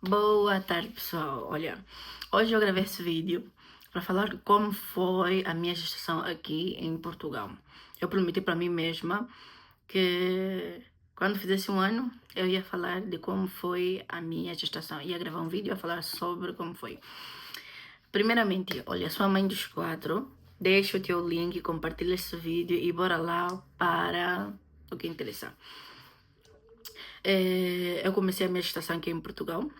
Boa tarde, pessoal. Olha, hoje eu gravei esse vídeo para falar de como foi a minha gestação aqui em Portugal. Eu prometi para mim mesma que quando fizesse um ano eu ia falar de como foi a minha gestação. Ia gravar um vídeo a falar sobre como foi. Primeiramente, olha, sou a mãe dos quatro. Deixa o teu link, compartilha esse vídeo e bora lá para o que interessa. Eu comecei a minha gestação aqui em Portugal.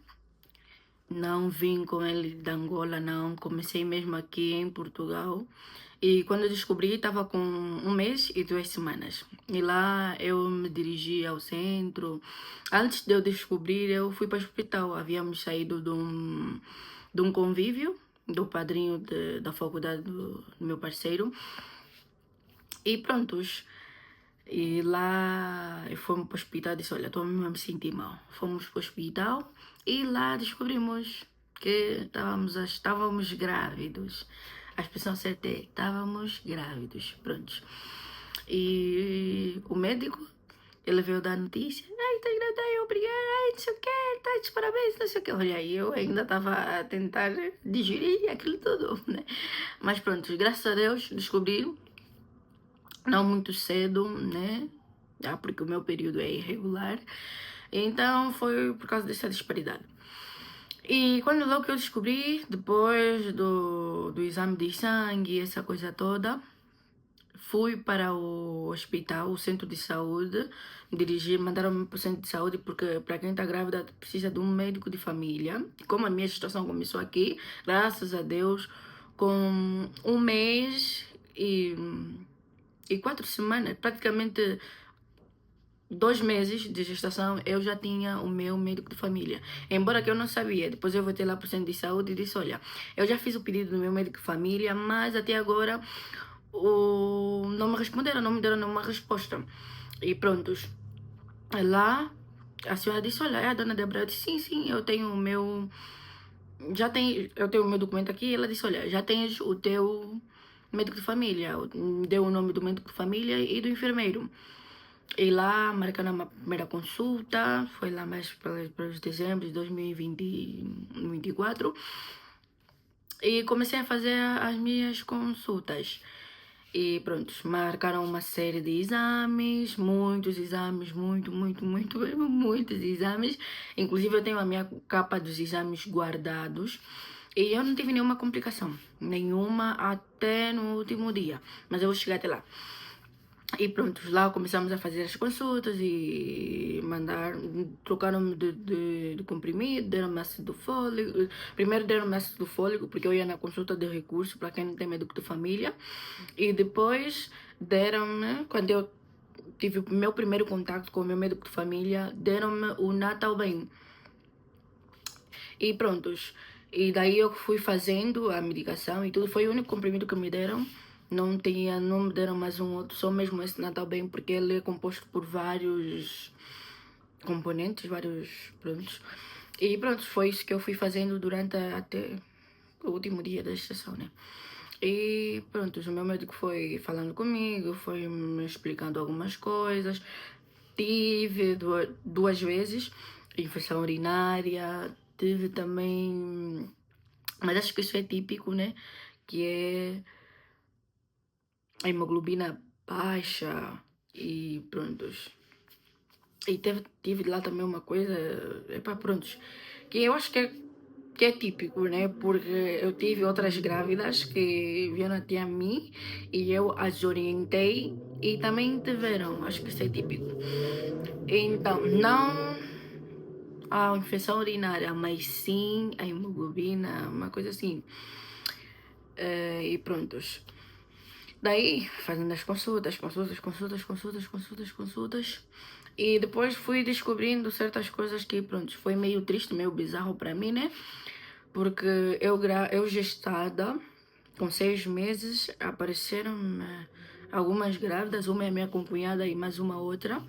Não vim com ele da Angola, não. Comecei mesmo aqui em Portugal. E quando eu descobri, estava com 1 mês e 2 semanas. E lá eu me dirigi ao centro. Antes de eu descobrir, eu fui para o hospital. Havíamos saído de um convívio do padrinho da faculdade do meu parceiro. E prontos. E lá fomos para o hospital e disse, olha, estou mesmo a me sentir mal. Fomos para o hospital e lá descobrimos que estávamos grávidos. A expressão certa é, estávamos grávidos, prontos. E o médico, ele veio dar notícia, ai, está grávida, ai, obrigada, ai, não sei o quê, tá de parabéns, não sei o quê. Olha, aí eu ainda estava a tentar digerir aquilo tudo, né? Mas pronto, graças a Deus descobriram. Não muito cedo, né? Já porque o meu período é irregular. Então foi por causa dessa disparidade. E quando logo que eu descobri, depois do exame de sangue, essa coisa toda, fui para o hospital, o centro de saúde, mandaram-me para o centro de saúde porque para quem está grávida precisa de um médico de família. Como a minha situação começou aqui, graças a Deus, com 1 mês e 4 semanas, praticamente 2 meses de gestação, eu já tinha o meu médico de família. Embora que eu não sabia, depois eu voltei lá para o centro de saúde e disse, olha, eu já fiz o pedido do meu médico de família, mas até agora não me responderam, não me deram nenhuma resposta. E prontos. Lá, a senhora disse, olha, é a dona Débora. Eu disse, sim, eu tenho o meu... eu tenho o meu documento aqui. Ela disse, olha, já tens o teu médico de família. Deu o nome do médico de família e do enfermeiro. E lá marcaram uma primeira consulta, foi lá mais para dezembro de 2024. E comecei a fazer as minhas consultas. E pronto, marcaram uma série de exames, muitos exames, muitos exames. Inclusive eu tenho a minha capa dos exames guardados. E eu não tive nenhuma complicação, nenhuma até no último dia. Mas eu vou chegar até lá. E pronto, lá começamos a fazer as consultas e trocaram-me de comprimido, deram-me ácido fólico. Primeiro deram-me ácido fólico, porque eu ia na consulta de recurso para quem não tem médico de família. E depois deram-me, quando eu tive o meu primeiro contato com o meu médico de família, deram-me o Natalbem. E prontos. E daí eu fui fazendo a medicação e tudo. Foi o único comprimido que me deram. Não me deram mais um outro, só mesmo esse Natalbem, porque ele é composto por vários componentes, vários produtos. E pronto, foi isso que eu fui fazendo durante até o último dia da gestação, né? E pronto, o meu médico foi falando comigo, foi me explicando algumas coisas. Tive duas vezes infecção urinária, tive também, mas acho que isso é típico, né? Que é a hemoglobina baixa e prontos. E tive lá também uma coisa, prontos, que eu acho que é típico, né? Porque eu tive outras grávidas que vieram até a mim e eu as orientei e também tiveram, acho que isso é típico. Então, não a infecção urinária, mas sim a hemoglobina, uma coisa assim. E prontos. Daí, fazendo as consultas. E depois fui descobrindo certas coisas que, pronto, foi meio triste, meio bizarro para mim, né? Porque eu gestada, com 6 meses, apareceram algumas grávidas, uma é minha companheira e mais uma outra.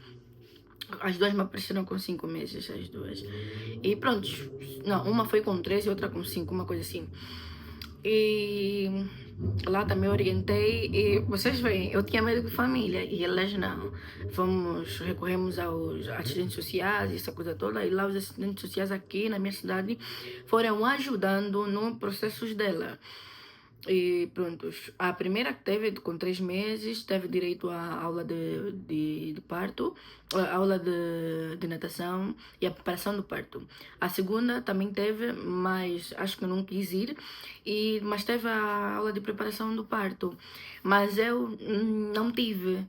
As duas me apareceram com 5 meses, as duas. E pronto, não, uma foi com 3 e outra com 5, uma coisa assim. E Lá também orientei e vocês veem, eu tinha médico de família e elas não. Recorremos aos assistentes sociais, essa coisa toda, e lá os assistentes sociais aqui na minha cidade foram ajudando no processos dela. E prontos, a primeira que teve com 3 meses teve direito à aula de parto, a aula de natação e a preparação do parto. A segunda também teve, mas acho que eu não quis ir, mas teve a aula de preparação do parto. Mas eu não tive,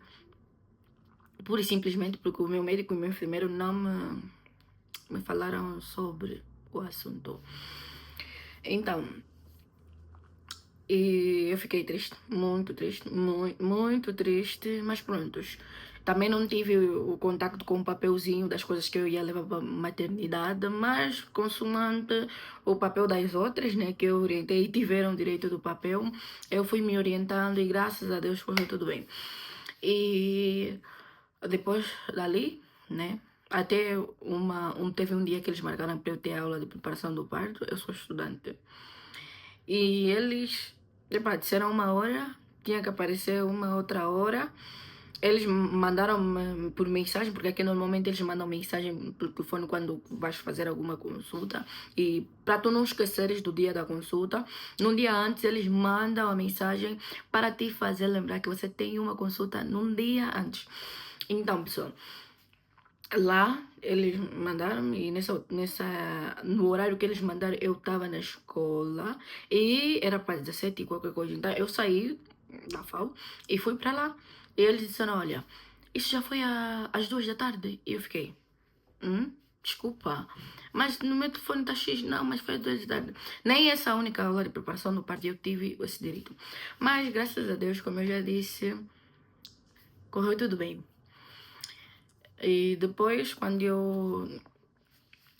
pura e simplesmente porque o meu médico e o meu enfermeiro não me falaram sobre o assunto. Então, e eu fiquei triste, muito triste, mas prontos. Também não tive o contato com o papelzinho das coisas que eu ia levar para maternidade, mas consumante o papel das outras, né, que eu orientei e tiveram direito do papel, eu fui me orientando e graças a Deus correu tudo bem. E depois dali, né, até teve um dia que eles marcaram para eu ter aula de preparação do parto, eu sou estudante. E eles, disseram 1 hora, tinha que aparecer uma outra hora. Eles mandaram por mensagem, porque aqui normalmente eles mandam mensagem por telefone quando vais fazer alguma consulta. E para tu não esqueceres do dia da consulta, num dia antes eles mandam a mensagem para te fazer lembrar que você tem uma consulta num dia antes. Então, pessoal, lá eles mandaram e no horário que eles mandaram eu tava na escola e era para 17 e qualquer coisa. Então eu saí da FAO e fui para lá. E eles disseram, olha, isso já foi às 2 da tarde. E eu fiquei, desculpa, mas no meu telefone tá X, não, mas foi às 2 da tarde. Nem essa única aula de preparação do parto eu tive esse direito. Mas graças a Deus, como eu já disse, correu tudo bem. E depois, quando eu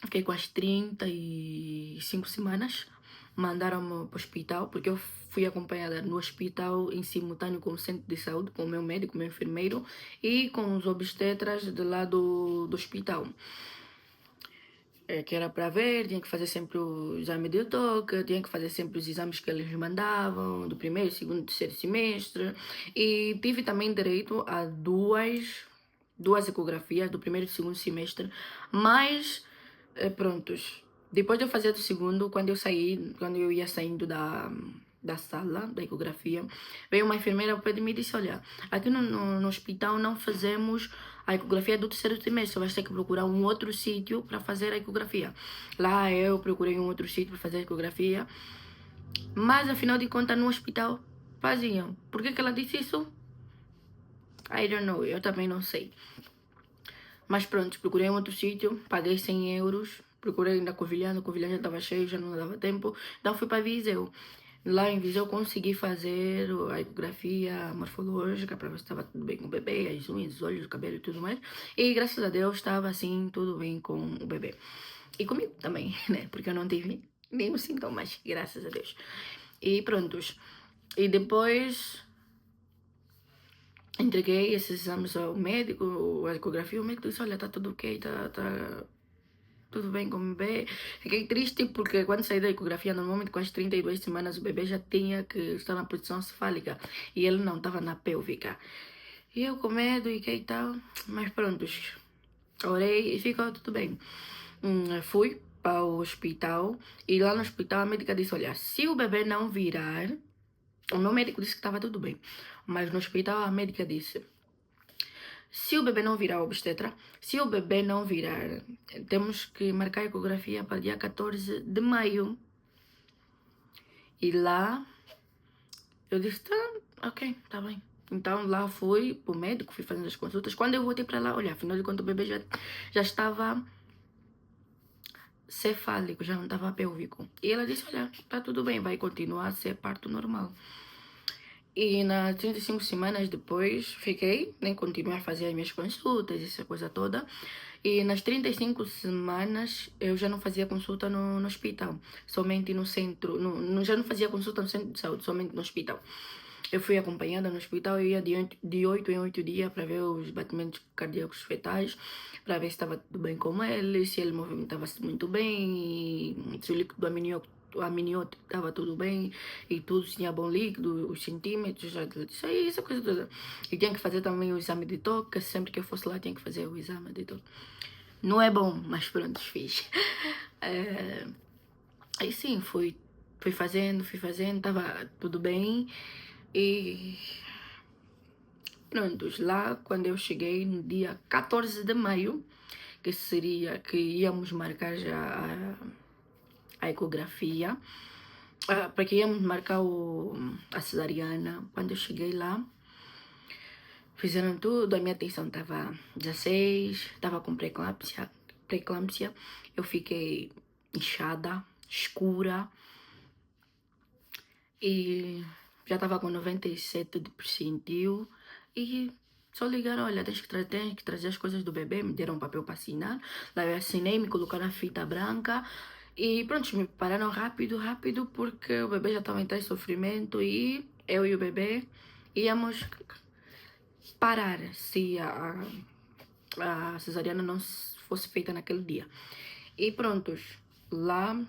fiquei com as 35 semanas, mandaram-me para o hospital, porque eu fui acompanhada no hospital em simultâneo com o centro de saúde, com o meu médico, o meu enfermeiro e com os obstetras de lá do hospital. Que era para ver, tinha que fazer sempre o exame de toque, tinha que fazer sempre os exames que eles mandavam, do primeiro, segundo, terceiro semestre. E tive também direito a duas ecografias do primeiro e segundo semestre, mas prontos. Depois de eu fazer do segundo, quando eu ia saindo da sala da ecografia, veio uma enfermeira ao pé de mim e disse, olha, aqui no hospital não fazemos a ecografia do terceiro trimestre, vais ter que procurar um outro sítio para fazer a ecografia. Lá eu procurei um outro sítio para fazer a ecografia, mas afinal de contas no hospital faziam. Por que ela disse isso? I don't know, eu também não sei. Mas pronto, procurei um outro sítio, paguei 100 euros, procurei na Covilhã já estava cheio, já não dava tempo, então fui para Viseu. Lá em Viseu consegui fazer a ecografia morfológica para ver se estava tudo bem com o bebê, as unhas, os olhos, o cabelo e tudo mais. E graças a Deus estava assim, tudo bem com o bebê. E comigo também, né? Porque eu não tive nenhum sintomas, graças a Deus. E prontos. E depois entreguei esses exames ao médico, a ecografia, o médico disse, olha, tá tudo ok, tá tudo bem com o bebê. Fiquei triste porque quando saí da ecografia, normalmente com as 32 semanas, o bebê já tinha que estar na posição cefálica e ele não estava na pélvica. E eu com medo e que tal, mas pronto, orei e ficou tudo bem. Fui para o hospital e lá no hospital a médica disse, olha, se o bebê não virar, o meu médico disse que estava tudo bem, mas no hospital a médica disse, se o bebê não virar obstetra, se o bebê não virar, temos que marcar a ecografia para dia 14 de maio. E lá, eu disse, tá, ok, tá bem. Então lá fui pro médico, fui fazendo as consultas. Quando eu voltei para lá, olha, afinal de contas o bebê já estava cefálico, já não estava pélvico. E ela disse, olha, tá tudo bem, vai continuar a ser parto normal. E nas 35 semanas depois, fiquei, né, continuei a fazer as minhas consultas, essa coisa toda. E nas 35 semanas, eu já não fazia consulta no hospital, somente no centro. Já não fazia consulta no centro de saúde, somente no hospital. Eu fui acompanhada no hospital, eu ia de 8 em 8 dias para ver os batimentos cardíacos fetais, para ver se estava tudo bem com ele, se ele movimentava-se muito bem, se o líquido amniótico a miniota estava tudo bem e tudo tinha bom líquido, os centímetros, isso aí, essa coisa toda. E tinha que fazer também o exame de toque, sempre que eu fosse lá tinha que fazer o exame de toque. Não é bom, mas pronto, fiz. Aí sim, fui fazendo, tava tudo bem. E pronto, lá quando eu cheguei no dia 14 de maio, que seria que íamos marcar já a ecografia, para que íamos marcar a cesariana. Quando eu cheguei lá, fizeram tudo, a minha tensão estava 16, estava com pré-eclâmpsia, eu fiquei inchada, escura e já estava com 97 de percentil e só ligaram, olha, tens que trazer as coisas do bebê, me deram um papel para assinar, lá eu assinei, me colocaram a fita branca e pronto, me pararam rápido, porque o bebê já estava em sofrimento e eu e o bebê íamos parar se a cesariana não fosse feita naquele dia. E prontos, lá me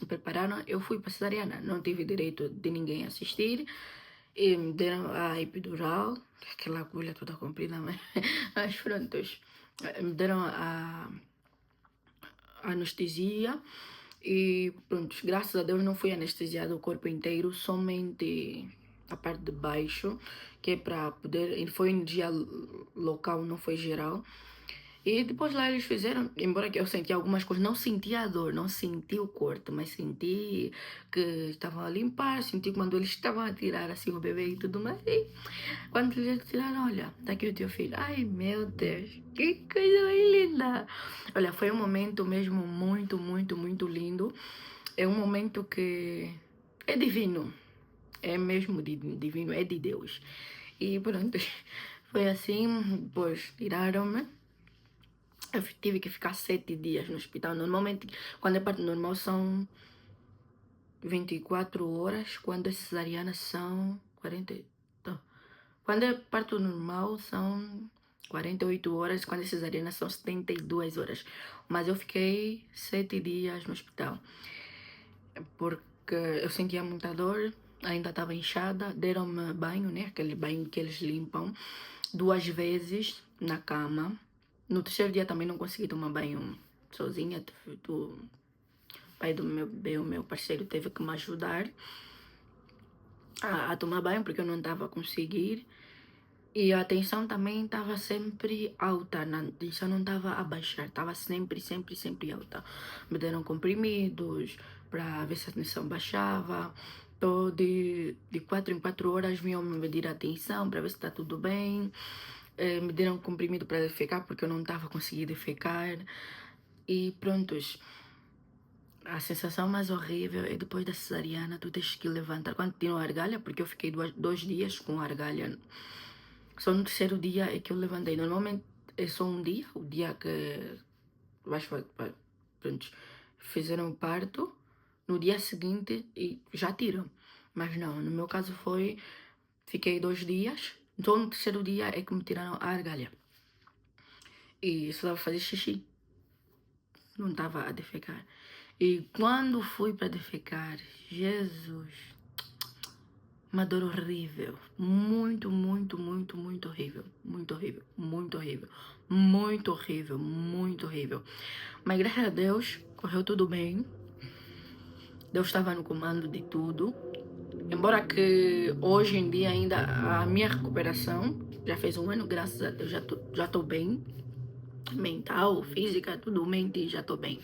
prepararam, eu fui para cesariana, não tive direito de ninguém assistir. E me deram a epidural, aquela agulha toda comprida, mas prontos. Me deram a anestesia e pronto, graças a Deus não fui anestesiado o corpo inteiro, somente a parte de baixo, que é para poder, foi energia local, não foi geral. E depois lá eles fizeram, embora que eu senti algumas coisas, não senti a dor, não senti o corte, mas senti que estavam a limpar, senti quando eles estavam a tirar assim o bebê e tudo mais. E quando eles tiraram, olha, tá aqui o teu filho. Ai, meu Deus, que coisa mais linda. Olha, foi um momento mesmo muito lindo. É um momento que é divino, é mesmo divino, é de Deus. E pronto, foi assim, depois tiraram-me. Eu tive que ficar 7 dias no hospital. Normalmente, quando é parto normal, são 24 horas. Quando é cesariana, são 40. Então, quando é parto normal, são 48 horas. Quando é cesariana, são 72 horas. Mas eu fiquei 7 dias no hospital. Porque eu sentia muita dor, ainda estava inchada. Deram-me banho, né? Aquele banho que eles limpam 2 vezes na cama. No terceiro dia também não consegui tomar banho sozinha. O pai do meu parceiro teve que me ajudar a tomar banho, porque eu não estava a conseguir. E a tensão também estava sempre alta, a tensão não estava a baixar, estava sempre alta. Me deram comprimidos para ver se a tensão baixava. Tô de 4 em 4 horas vinham me medir a tensão para ver se está tudo bem. Me deram comprimido para defecar porque eu não estava conseguindo defecar. E prontos. A sensação mais horrível é depois da cesariana, tu tens que levantar. Quando tiram a argalha, porque eu fiquei 2 dias com a argalha. Só no terceiro dia é que eu levantei. Normalmente é só um dia, o dia que pronto, fizeram o parto. No dia seguinte e já tiram. Mas não, no meu caso fiquei 2 dias. Então no terceiro dia é que me tiraram a argalha. E só estava a fazer xixi. Não estava a defecar. E quando fui para defecar, Jesus, uma dor horrível. Muito horrível. Muito horrível. Mas graças a Deus, correu tudo bem. Deus estava no comando de tudo. Embora que hoje em dia ainda a minha recuperação já fez 1 ano, graças a Deus já tô bem. Mental, física, tudo, mente, já tô bem.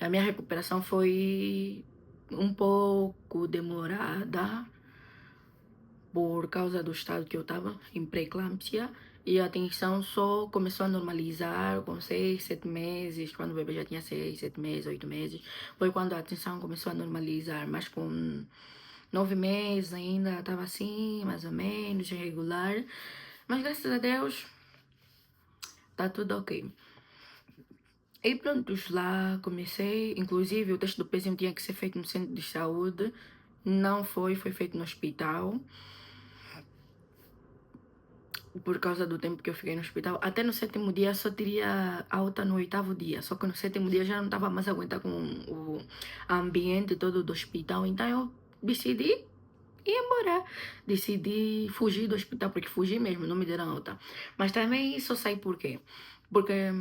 A minha recuperação foi um pouco demorada por causa do estado que eu estava, em pré-eclâmpsia, e a tensão só começou a normalizar com 6, 7 meses, quando o bebê já tinha 6, 7 meses, 8 meses, foi quando a tensão começou a normalizar, mas com 9 meses ainda estava assim, mais ou menos, irregular, mas graças a Deus, tá tudo ok. E pronto, lá comecei, inclusive o teste do pezinho tinha que ser feito no centro de saúde, não foi feito no hospital. por causa do tempo que eu fiquei no hospital. Até no sétimo dia só teria alta no oitavo dia. Só que no sétimo dia já não estava mais a aguentar com o ambiente todo do hospital. Então eu decidi ir embora. Decidi fugir do hospital, porque fugi mesmo, não me deram alta. Mas também só saí por quê? Porque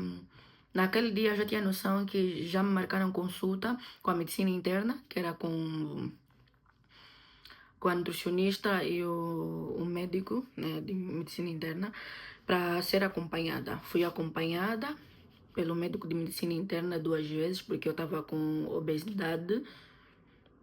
naquele dia eu já tinha noção que já me marcaram consulta com a medicina interna, que era com a nutricionista e o médico, né, de medicina interna, para ser acompanhada. Fui acompanhada pelo médico de medicina interna 2 vezes, porque eu estava com obesidade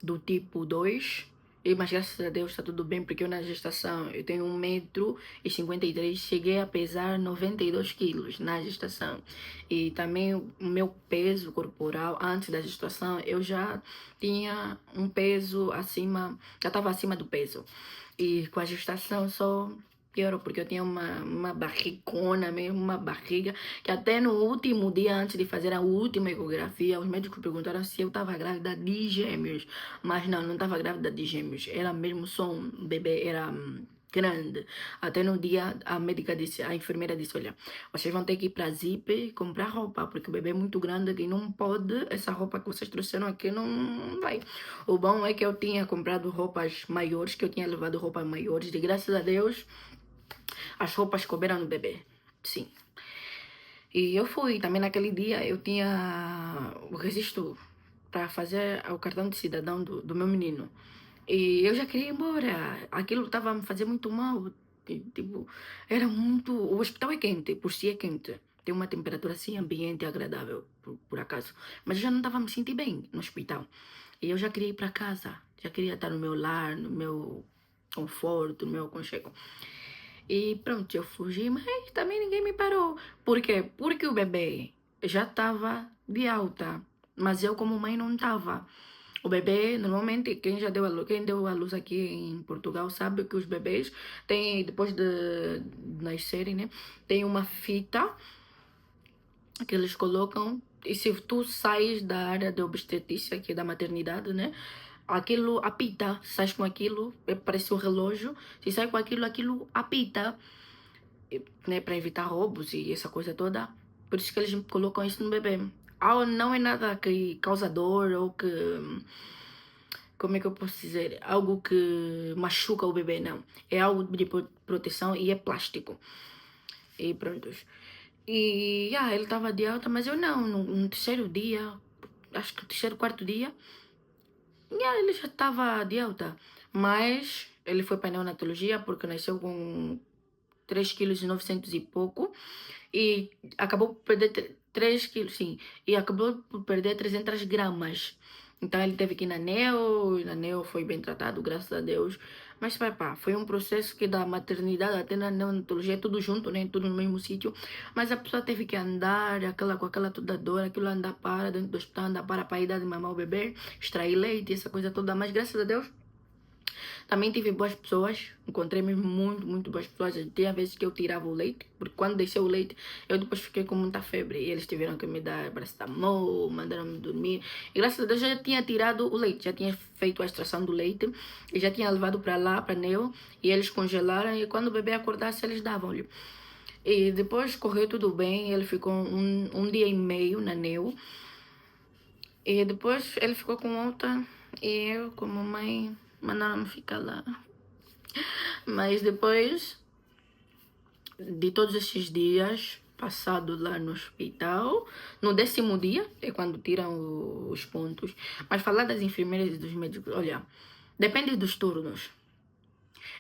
do tipo 2. Mas graças a Deus está tudo bem, porque eu na gestação eu tenho 1,53 m, cheguei a pesar 92 quilos na gestação. E também o meu peso corporal antes da gestação, eu já tinha um peso acima, já estava acima do peso. E com a gestação só piorou, porque eu tinha uma barrigona mesmo, uma barriga, que até no último dia, antes de fazer a última ecografia, os médicos perguntaram se eu estava grávida de gêmeos. Mas não estava grávida de gêmeos. Era mesmo só um bebê, era grande. Até no dia, a médica disse, a enfermeira disse, olha, vocês vão ter que ir para a Zip comprar roupa, porque o bebê é muito grande e não pode, essa roupa que vocês trouxeram aqui não vai. O bom é que eu tinha comprado roupas maiores, que eu tinha levado roupas maiores, e graças a Deus, as roupas couberam no bebê. Sim. E eu fui, também naquele dia eu tinha o registro para fazer o cartão de cidadão do meu menino. E eu já queria ir embora. Aquilo estava a me fazer muito mal. E, tipo, era muito. O hospital é quente, por si é quente. Tem uma temperatura assim, ambiente agradável, por acaso. Mas eu já não estava a me sentir bem no hospital. E eu já queria ir para casa. Já queria estar no meu lar, no meu conforto, no meu aconchego. E pronto, eu fugi, mas também ninguém me parou. Por quê? Porque o bebê já estava de alta, mas eu como mãe não estava. O bebê, normalmente, quem deu a luz aqui em Portugal sabe que os bebês têm, depois de nascerem, né, tem uma fita que eles colocam, e se tu sais da área de obstetrícia, que é da maternidade, né, aquilo apita, sais com aquilo, parece um relógio, se sai com aquilo, aquilo apita, né, para evitar roubos e essa coisa toda. Por isso que eles colocam isso no bebê. Não é nada que causa dor ou que, como é que eu posso dizer, algo que machuca o bebê, não. É algo de proteção e é plástico. E pronto. E ele estava de alta, mas eu não. No terceiro dia, acho que no terceiro, quarto dia, ele já estava de alta. Mas ele foi para a neonatologia porque nasceu com 3,9 kg e pouco. E acabou por perder 3 quilos, sim. E acabou por perder 300 gramas. Então ele teve que ir na neo foi bem tratado, graças a Deus. Mas pá, foi um processo que da maternidade até na neonatologia, é tudo junto, né? Tudo no mesmo sítio. Mas a pessoa teve que andar com aquela toda dor, aquilo andar para dentro do hospital, andar para ir dar de mamar o bebê, extrair leite, essa coisa toda. Mas graças a Deus, também tive boas pessoas, encontrei mesmo muito boas pessoas. Tinha vezes que eu tirava o leite, porque quando deixei o leite, eu depois fiquei com muita febre. E eles tiveram que me dar paracetamol, mandaram-me dormir. E graças a Deus eu já tinha tirado o leite, já tinha feito a extração do leite. E já tinha levado para lá, para Neo. E eles congelaram, e quando o bebê acordasse, eles davam-lhe. E depois correu tudo bem, ele ficou um dia e meio na Neo. E depois ele ficou com alta, e eu, como mãe, mandaram-me ficar lá. Mas depois de todos esses dias passados lá no hospital, no 10º dia é quando tiram os pontos. Mas falar das enfermeiras e dos médicos, olha, depende dos turnos.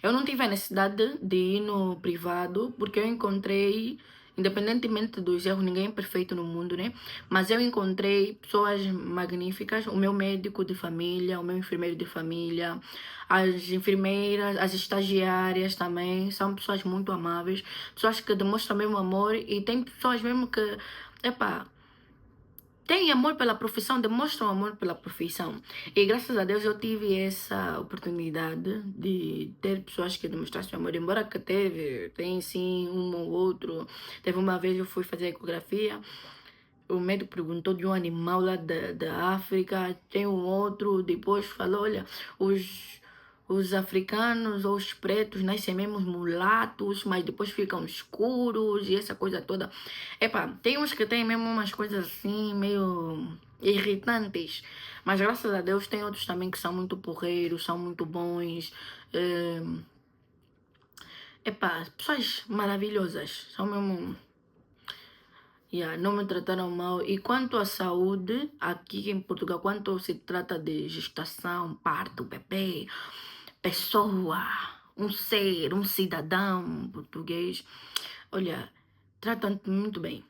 Eu não tive a necessidade de ir no privado, porque eu encontrei, independentemente dos erros, ninguém é perfeito no mundo, né? Mas eu encontrei pessoas magníficas, o meu médico de família, o meu enfermeiro de família, as enfermeiras, as estagiárias também, são pessoas muito amáveis, pessoas que demonstram mesmo amor, e tem pessoas mesmo que, epá, têm amor pela profissão, demonstram amor pela profissão. E graças a Deus eu tive essa oportunidade de ter pessoas que demonstrassem amor. Embora que tem sim um ou outro. Teve uma vez eu fui fazer ecografia, o médico perguntou de um animal lá da África, tem um outro, depois falou, olha, os os africanos ou os pretos nascem mesmo mulatos, mas depois ficam escuros e essa coisa toda. Epa, tem uns que tem mesmo umas coisas assim, meio irritantes. Mas graças a Deus tem outros também que são muito porreiros, são muito bons. Epa, pessoas maravilhosas. São mesmo. Yeah, não me trataram mal. E quanto à saúde, aqui em Portugal, quanto se trata de gestação, parto, bebê, pessoa, um ser, um cidadão português, olha, tratam-te muito bem.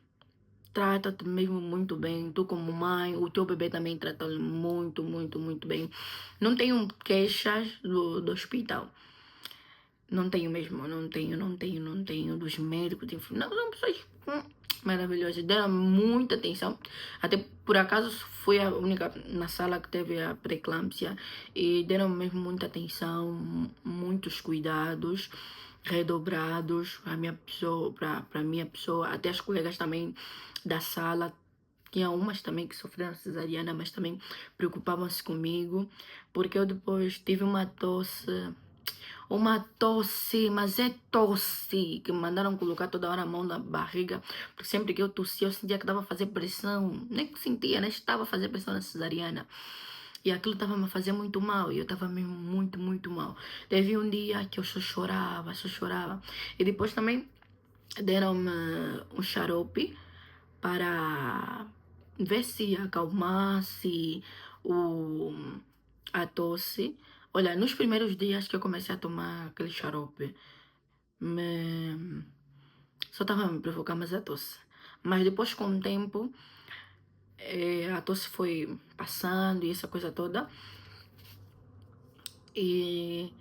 Trata-te mesmo muito bem. Tu como mãe, o teu bebê também trata-lhe muito, muito, muito bem. Não tenho queixas do hospital. Não tenho mesmo, não tenho dos médicos, enfim, não, são pessoas maravilhosas, deram muita atenção, até por acaso fui a única na sala que teve a pré-eclâmpsia e deram mesmo muita atenção, muitos cuidados redobrados para minha pessoa, para minha pessoa, até as colegas também da sala. Tinha umas também que sofreram cesariana, mas também preocupavam-se comigo, porque eu depois tive uma tosse, mas é tosse, que me mandaram colocar toda hora a mão na barriga, porque sempre que eu tossia, eu sentia que estava a fazer pressão, nem que sentia, né? Estava a fazer pressão na cesariana. E aquilo estava me a fazer muito mal, e eu estava mesmo muito, muito mal. Teve um dia que eu só chorava, só chorava. E depois também deram-me um xarope para ver se acalmasse o, a tosse. Olha, nos primeiros dias que eu comecei a tomar aquele xarope, só estava me provocar mais a tosse. Mas depois, com o tempo, a tosse foi passando e essa coisa toda. E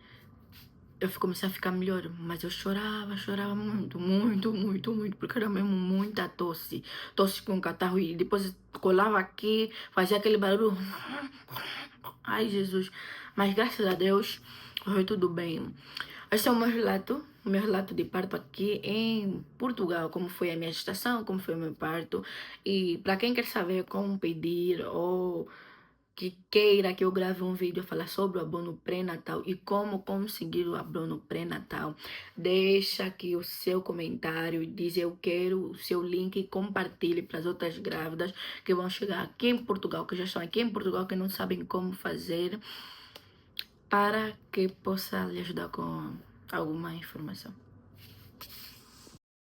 eu comecei a ficar melhor, mas eu chorava, chorava muito, muito, muito, muito, porque era mesmo muita tosse. Tosse com catarro e depois colava aqui, fazia aquele barulho. Ai, Jesus. Mas graças a Deus, foi tudo bem. Esse é o meu relato de parto aqui em Portugal, como foi a minha gestação, como foi o meu parto. E para quem quer saber como pedir ou que queira que eu grave um vídeo falar sobre o abono pré-natal e como conseguir o abono pré-natal, deixa aqui o seu comentário, diz eu quero o seu link e compartilhe para as outras grávidas que vão chegar aqui em Portugal, que já estão aqui em Portugal, que não sabem como fazer, para que possa lhe ajudar com alguma informação.